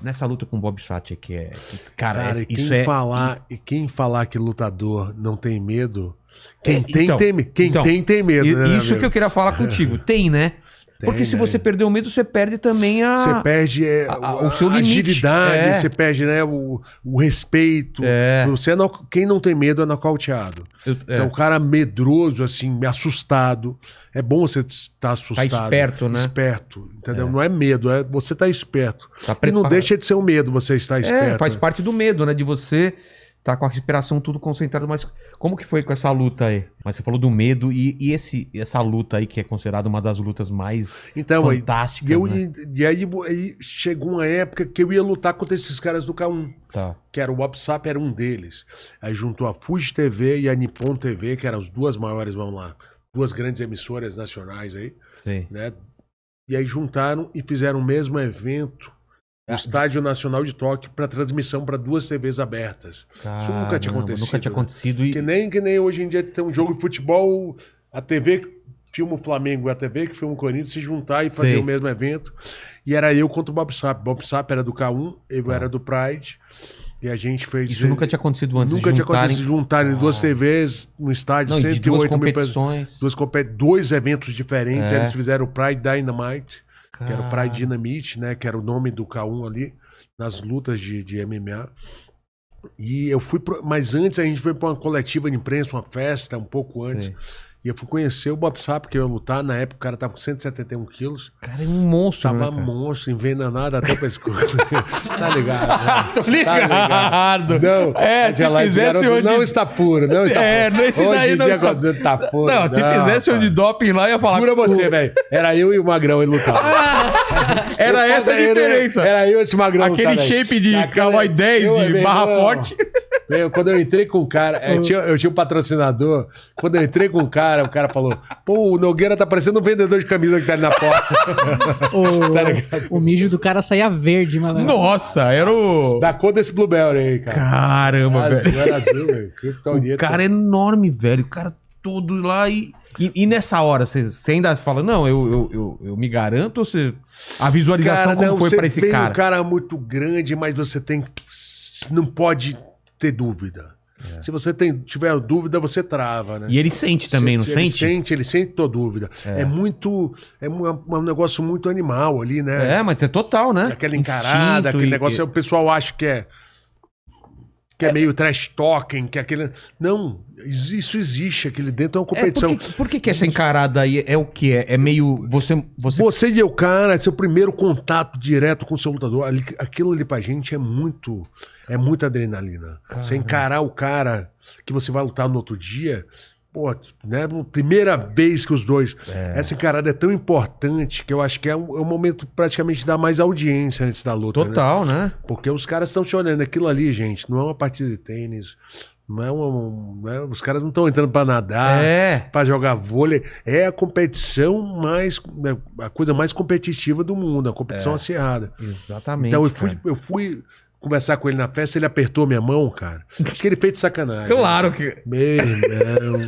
nessa luta com o Bob Sapp, cara, e isso é... quem falar que lutador não tem medo, quem tem medo, né? Isso que eu queria falar contigo, tem, né? Porque se você perder o medo, você perde também Você perde o seu limite. Agilidade, você perde, né, o respeito. Você quem não tem medo é nocauteado. Então, o cara medroso, assim, assustado. É bom você estar assustado. Tá esperto, né? Esperto, entendeu? Não é medo, você tá esperto. E não deixa de ser um medo você estar esperto. Faz parte do medo, né? De você tá com a respiração tudo concentrado. Mas como que foi com essa luta aí? Mas você falou do medo e essa luta aí que é considerada uma das lutas mais fantásticas, né? E aí chegou uma época que eu ia lutar contra esses caras do K1. Tá. Que era o Bob Sapp, era um deles. Aí juntou a Fuji TV e a Nippon TV, que eram as duas maiores, vamos lá, duas grandes emissoras nacionais aí. Sim. Né? E aí juntaram e fizeram o mesmo evento no Estádio Nacional de Tóquio para transmissão para duas TVs abertas. Isso nunca tinha acontecido. Nunca tinha acontecido. Né? Que nem hoje em dia tem um jogo de futebol, a TV que filma o Flamengo e a TV que filma o Corinthians se juntar e fazer o mesmo evento. E era eu contra o Bob Sapp. Bob Sapp era do K1, eu era do Pride. E a gente fez... Isso nunca tinha acontecido antes. Nunca tinha acontecido juntarem duas TVs no estádio, 108 mil pessoas. Dois eventos diferentes. Eles fizeram o Pride Dynamite, que era o Pride Dynamite, né? Que era o nome do K1 ali, nas lutas de MMA. E eu fui... Mas antes a gente foi para uma coletiva de imprensa, uma festa, um pouco antes. Sim. E eu fui conhecer o Bob Sapp, que eu ia lutar. Na época o cara tava com 171 quilos. Cara, é um monstro, tava monstro, envenenado até pra escola. Tá ligado? Né? Tô ligado. Não, se fizesse onde... Não está puro, não está puro. Esse daí não está puro. Não, se fizesse o de doping lá, ia falar... Pura você, velho. Era eu e o Magrão, ele lutava. Era essa a diferença. Era eu e esse Magrão. Aquele shape de Calói 10, de barra forte. Quando eu entrei com o cara, eu tinha um patrocinador. Quando eu entrei com o cara falou: pô, o Nogueira tá parecendo um vendedor de camisa que tá ali na porta. O mijo do cara saía verde, mano. Nossa, era o. Da cor desse Blueberry aí, cara. Caramba, velho. Era azul, velho. O cara é enorme, velho. O cara todo lá e nessa hora, você ainda fala, não, eu me garanto ou você. A visualização cara, como foi pra esse cara? Você tem um cara muito grande, mas você não pode ter dúvida. Se você tiver dúvida, você trava, né? E ele sente também, não sente? Ele sente tua dúvida. É um negócio muito animal ali, né? Mas é total, né? Aquela encarada, aquele negócio, o pessoal acha que é meio trash talking, que é aquele... Não, isso existe, aquele dentro é uma competição. Por que essa encarada aí é o que é? É meio... Você e o cara, seu primeiro contato direto com o seu lutador, aquilo ali pra gente é muita adrenalina. Caramba. Você encarar o cara que você vai lutar no outro dia... Pô, né? Primeira vez que os dois... Essa encarada é tão importante que eu acho que é um momento praticamente de dar mais audiência antes da luta. Total, né? Porque os caras estão te olhando. Aquilo ali, gente, não é uma partida de tênis, os caras não estão entrando para nadar, para jogar vôlei. É a competição a coisa mais competitiva do mundo, a competição acirrada. Exatamente. Então eu fui conversar com ele na festa, ele apertou minha mão, cara. Acho que ele fez de sacanagem. Claro que... Meu irmão.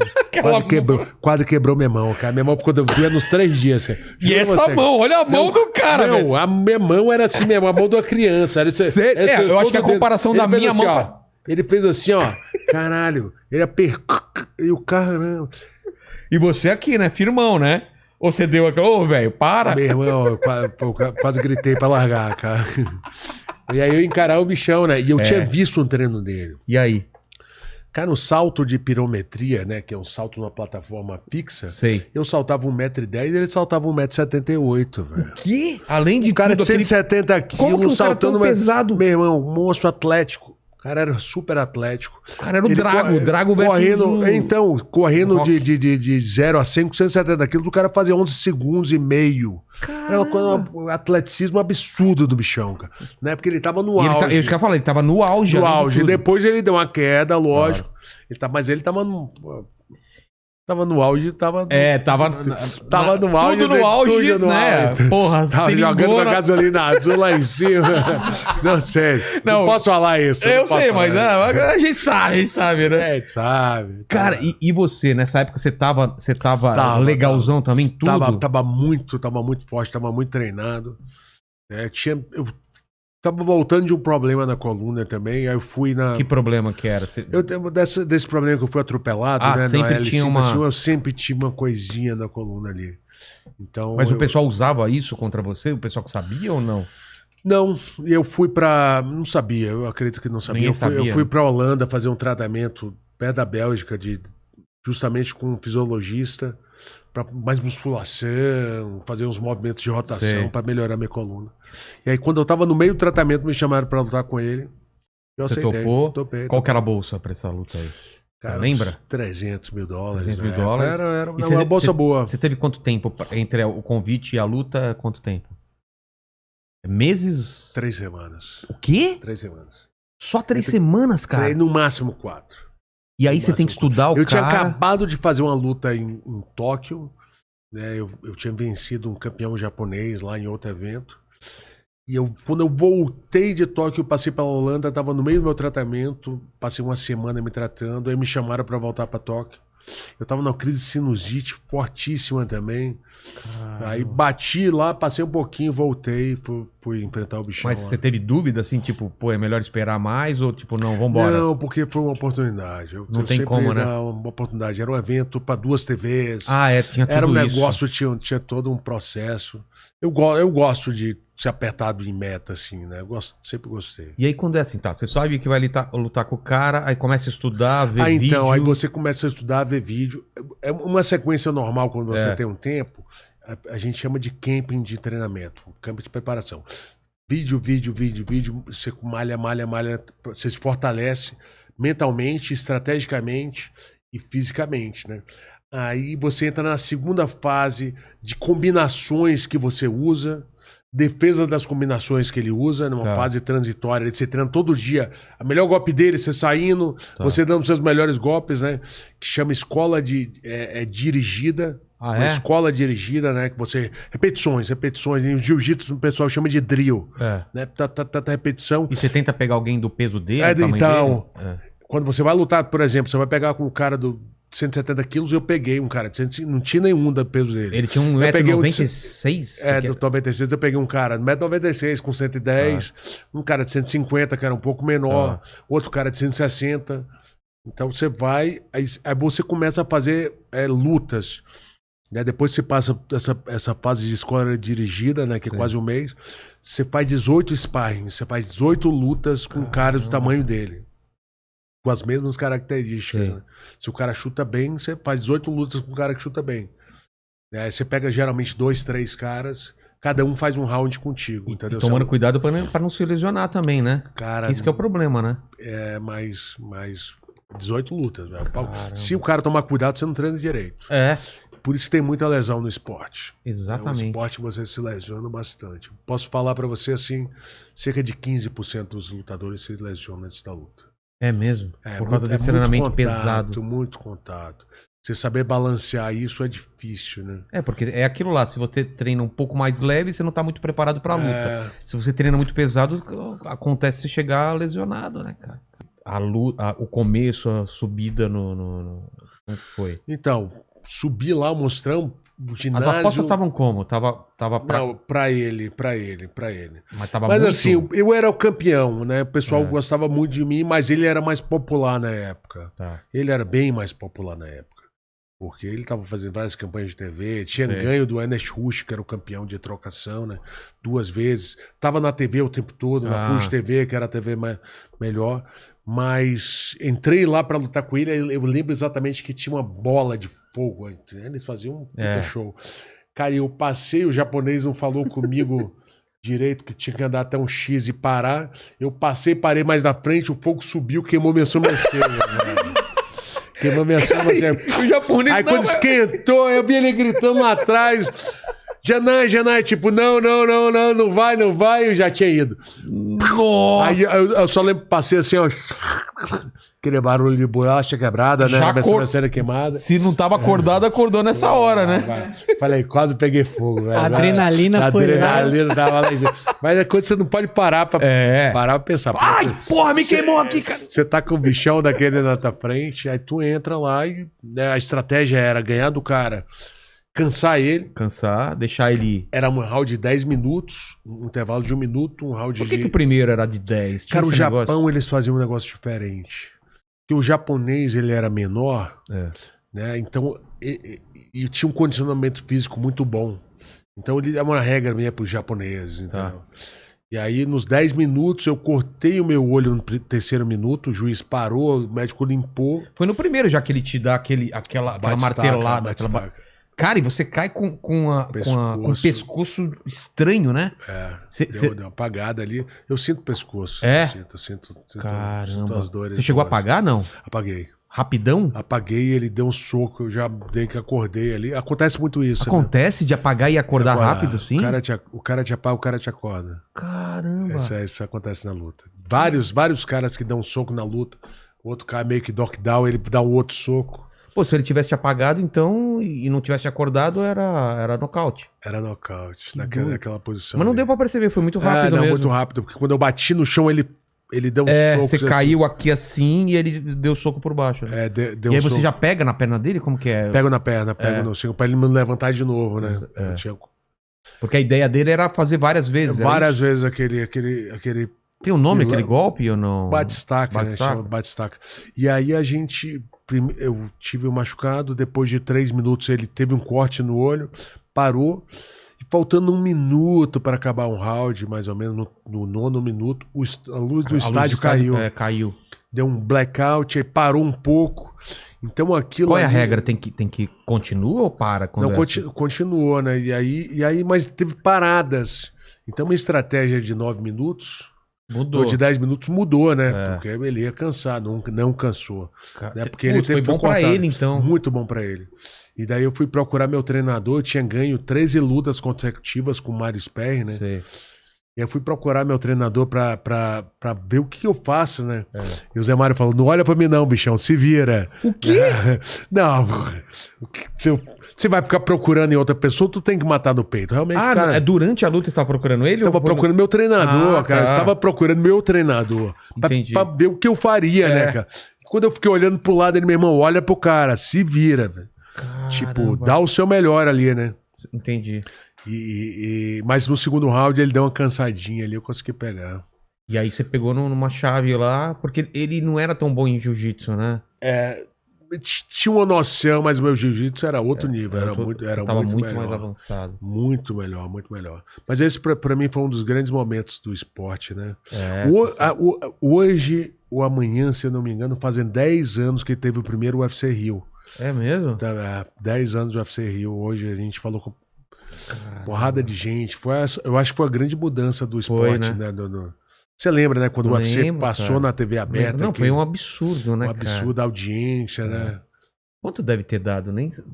Quase quebrou minha mão, cara. Minha mão ficou doendo uns 3 dias. Assim. E essa mão, olha a mão do cara, velho. Não, a minha mão era assim mesmo, a mão de uma criança. Eu acho que a comparação da minha assim, mão... Ó, ele fez assim, ó. Caralho. Ele apertou. E o caramba. E você aqui, né? Firmão, né? Ou você deu aqui, velho, para. Meu irmão, eu quase gritei pra largar, cara. E aí eu encarar o bichão, né? E eu tinha visto um treino dele. E aí? Cara, no salto de pirometria, né? Que é um salto numa plataforma fixa. Sei. Eu saltava 1,10m e ele saltava 1,78m, velho. O quê? Além de o cara de 170 quilos Como que um saltando... cara tão pesado? Meu irmão, monstro atlético. O cara era super atlético. O cara era o Drago. Drago correndo de 0 a 100 com 170 quilos, o cara fazia 11 segundos e meio. Era um atleticismo absurdo do bichão, cara. Né? Porque ele tava no auge. Eu já falei, ele tava no auge. No auge. Depois ele deu uma queda, lógico. Claro. Mas ele tava no... Tava no auge, tava no auge. Tudo no auge, né? Auge. Porra, tava jogando uma gasolina azul lá em cima. Não sei. Não posso falar isso. Eu sei, mas a gente sabe, né? A gente sabe. Cara, e você, nessa época, você tava legalzão também, tudo? Tava muito forte, tava muito treinado. Eu Tava voltando de um problema na coluna também, aí eu fui na... Que problema que era? Eu tenho desse problema que eu fui atropelado, né? Sempre tinha eu sempre tive uma coisinha na coluna ali. Então, mas o pessoal usava isso contra você? O pessoal que sabia ou não? Não, eu fui pra... Não sabia, eu acredito que não sabia. Eu fui pra Holanda fazer um tratamento perto da Bélgica, justamente com um fisiologista, para mais musculação, fazer uns movimentos de rotação para melhorar minha coluna. E aí, quando eu tava no meio do tratamento, me chamaram para lutar com ele. Eu aceitei. Topou? Topei. Qual que era a bolsa para essa luta aí? Cara, lembra? $300 mil. $300 mil. Era uma bolsa boa. Você teve quanto tempo entre o convite e a luta? Quanto tempo? Meses? 3 semanas. O quê? 3 semanas. Só 3 semanas, cara? No máximo 4. E aí você tem que estudar o cara... Eu tinha acabado de fazer uma luta em Tóquio, né? Eu tinha vencido um campeão japonês lá em outro evento. E quando eu voltei de Tóquio, eu passei pela Holanda, estava no meio do meu tratamento, passei uma semana me tratando, aí me chamaram para voltar para Tóquio. Eu estava numa crise de sinusite fortíssima também. Caramba. Aí bati lá, passei um pouquinho, voltei, fui enfrentar o bichão. Mas você teve dúvida, assim, tipo, pô, é melhor esperar mais ou tipo, não, vambora? Não, porque foi uma oportunidade. Não tem como, né? Uma oportunidade. Era um evento para 2 TVs. Tinha tudo Era um negócio, tinha todo um processo. Eu gosto de ser apertado em meta, assim, né? Sempre gostei. E aí, quando é assim, tá? Você sabe que vai lutar com o cara, aí começa a estudar, ver vídeo. Então, aí você começa a estudar, ver vídeo. É uma sequência normal quando você tem um tempo. A gente chama de camping de treinamento, campo de preparação. Vídeo. Você malha. Você se fortalece mentalmente, estrategicamente e fisicamente, né? Aí você entra na segunda fase de combinações que você usa, defesa das combinações que ele usa, numa fase transitória. Você treina todo dia. O melhor golpe dele, você saindo, você dando seus melhores golpes, né? Que chama escola dirigida. Uma escola dirigida, né? Que você... Repetições. Em jiu-jitsu o pessoal chama de drill. Né? Repetição. E você tenta pegar alguém do peso dele, então, quando você vai lutar, por exemplo, você vai pegar com um cara do 170 quilos, eu peguei um cara de 150, não tinha nenhum do peso dele. Ele tinha 1,96 m? Do 96 eu peguei um cara de 1,96 m com 110, um cara de 150 que era um pouco menor, outro cara de 160. Então você vai, aí você começa a fazer lutas. Né? Depois você passa essa fase de escola dirigida, né? Que é quase um mês. Você faz 18 sparring, você faz 18 lutas com caras do tamanho dele. Com as mesmas características. Né? Se o cara chuta bem, você faz 18 lutas com o cara que chuta bem. Aí você pega geralmente 2, 3 caras, cada um faz um round contigo. Entendeu? E tomando cuidado pra não se lesionar também, né? Cara, isso que é o problema, né? Mais 18 lutas. Se o cara tomar cuidado, você não treina direito. Por isso tem muita lesão no esporte. Exatamente. No esporte você se lesiona bastante. Posso falar pra você assim, cerca de 15% dos lutadores se lesionam antes da luta. É mesmo? Por causa desse treinamento pesado. Muito contato. Você saber balancear isso é difícil, né? Porque é aquilo lá, se você treina um pouco mais leve, você não tá muito preparado pra luta. Se você treina muito pesado, acontece você chegar lesionado, né, cara? O começo, a subida no... Como foi? Então, subi lá o Mostrão, ginásio... As apostas estavam como? Não, pra ele. Mas muito... assim, eu era o campeão, né? O pessoal gostava muito de mim, mas ele era mais popular na época. Ele era bem mais popular na época. Porque ele estava fazendo várias campanhas de TV, tinha ganho do Ernest Rush, que era o campeão de trocação, né? 2 vezes. Tava na TV o tempo todo, na Fuji TV, que era a TV melhor. Mas entrei lá para lutar com ele, eu lembro exatamente que tinha uma bola de fogo. Eles faziam um puta show. Cara, eu passei, o japonês não falou comigo direito, que tinha que andar até um X e parar. Eu passei, parei mais na frente, o fogo subiu, queimou minha sobrancelha. Queimou minha sobrancelha. O japonês aí quando esquentou, eu vi ele gritando lá atrás. Janai, tipo, não vai, eu já tinha ido. Nossa! Aí eu só lembro, passei assim, ó, aquele barulho de bolacha quebrada, né? Minha sobrancelha queimada. Se não tava acordado, acordou nessa hora, né? Falei, quase peguei fogo, velho. A adrenalina foi lá. Tava lá. Mas é coisa que você não pode parar pra pensar. Ai, porra, me queimou aqui, cara. Você tá com o bichão daquele na tua frente, aí tu entra lá e a estratégia era ganhar do cara cansar ele. Deixar ele... Era um round de 10 minutos, um intervalo de 1 minuto, um round Por que o primeiro era de 10? Cara, o Japão, eles faziam um negócio diferente. Porque o japonês, ele era menor, né? Então, e tinha um condicionamento físico muito bom. Então, ele é uma regra minha para os japoneses, entendeu? E aí, nos 10 minutos, eu cortei o meu olho no terceiro minuto, o juiz parou, o médico limpou. Foi no primeiro já que ele te dá aquela martelada. Cara, e você cai com um pescoço estranho, né? Deu uma apagada ali. Eu sinto o pescoço. Eu sinto as dores. Você chegou a apagar, não? Apaguei. Rapidão? Apaguei, ele deu um soco, eu já dei que acordei ali. Acontece muito isso. Acontece, né? De apagar e acordar rápido, sim? O cara te apaga, o cara te acorda. Caramba. Isso acontece na luta. Vários caras que dão um soco na luta. O outro cara meio que knockdown, ele dá um outro soco. Pô, se ele tivesse te apagado, então, e não tivesse te acordado, era nocaute. Era nocaute, naquela posição. Mas não deu pra perceber, foi muito rápido mesmo. Muito rápido, porque quando eu bati no chão, ele deu um soco. Você caiu aqui assim e ele deu soco por baixo. Né? Deu e aí você já pega na perna dele? Como que é? Pego na perna, no cinco, pra ele me levantar de novo, né? Porque a ideia dele era fazer várias vezes. Várias vezes aquele... Tem um nome aquele golpe ou não? Batistaca, né? Chama Batistaca. E aí eu tive um machucado, depois de 3 minutos ele teve um corte no olho, parou, e faltando 1 minuto para acabar um round, mais ou menos no 9º minuto, a luz do estádio caiu. Caiu. Deu um blackout, aí parou um pouco. Então aquilo. Qual é a regra? Tem que continua ou para? Não, continuou, né? E aí, mas teve paradas. Então uma estratégia de 9 minutos. Mudou. Ou de 10 minutos mudou, né? Porque ele ia cansar, não cansou. Né? Porque ele foi bom pra ele, então. Muito bom pra ele. E daí eu fui procurar meu treinador, eu tinha ganho 13 lutas consecutivas com o Mário Sperry, né? Sei. E eu fui procurar meu treinador pra ver o que eu faço, né? E o Zé Mário falou, não olha pra mim não, bichão, se vira. O quê? Não, você vai ficar procurando em outra pessoa, tu tem que matar no peito. Realmente, cara, durante a luta você tava procurando ele? Tava procurando meu treinador, cara. Eu estava procurando meu treinador. Pra ver o que eu faria, né, cara? Quando eu fiquei olhando pro lado, ele, meu irmão, olha pro cara, se vira, velho. Tipo, dá o seu melhor ali, né? Entendi. Mas no segundo round ele deu uma cansadinha ali, eu consegui pegar. E aí você pegou numa chave lá, porque ele não era tão bom em jiu-jitsu, né? Tinha uma noção, mas o meu jiu-jitsu era outro nível. Tava muito mais avançado. Muito melhor. Mas esse pra mim foi um dos grandes momentos do esporte, né? Hoje ou amanhã, se eu não me engano, fazem 10 anos que teve o primeiro UFC Rio. É mesmo? Então, 10 anos do UFC Rio. Hoje a gente falou com porrada de gente. Eu acho que foi a grande mudança do esporte, né? Você lembra, né? Quando o UFC passou na TV aberta. Não, foi um absurdo, né, Um absurdo a audiência, né? Quanto deve ter dado?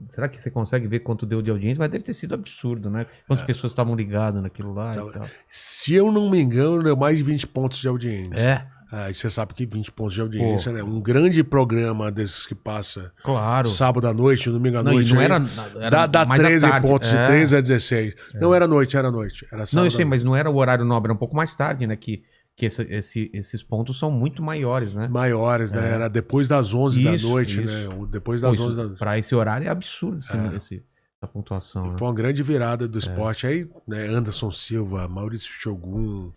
Será que você consegue ver quanto deu de audiência? Mas deve ter sido absurdo, né? Quantas pessoas estavam ligadas naquilo lá e tal. Se eu não me engano, deu mais de 20 pontos de audiência. E você sabe que 20 pontos de audiência, né? Um grande programa desses que passa sábado à noite, domingo à noite. Não era dá 13 pontos, de 13 a 16. Não era noite, era noite. Era sábado. Não, eu sei, mas não era o horário nobre, era um pouco mais tarde, né? Que esses pontos são muito maiores, né? Maiores, né? Era depois das 11 da noite, né? Depois das 11 da noite. Pra esse horário é absurdo essa pontuação. Foi uma grande virada do esporte. Aí, né? Anderson Silva, Maurício Shogun,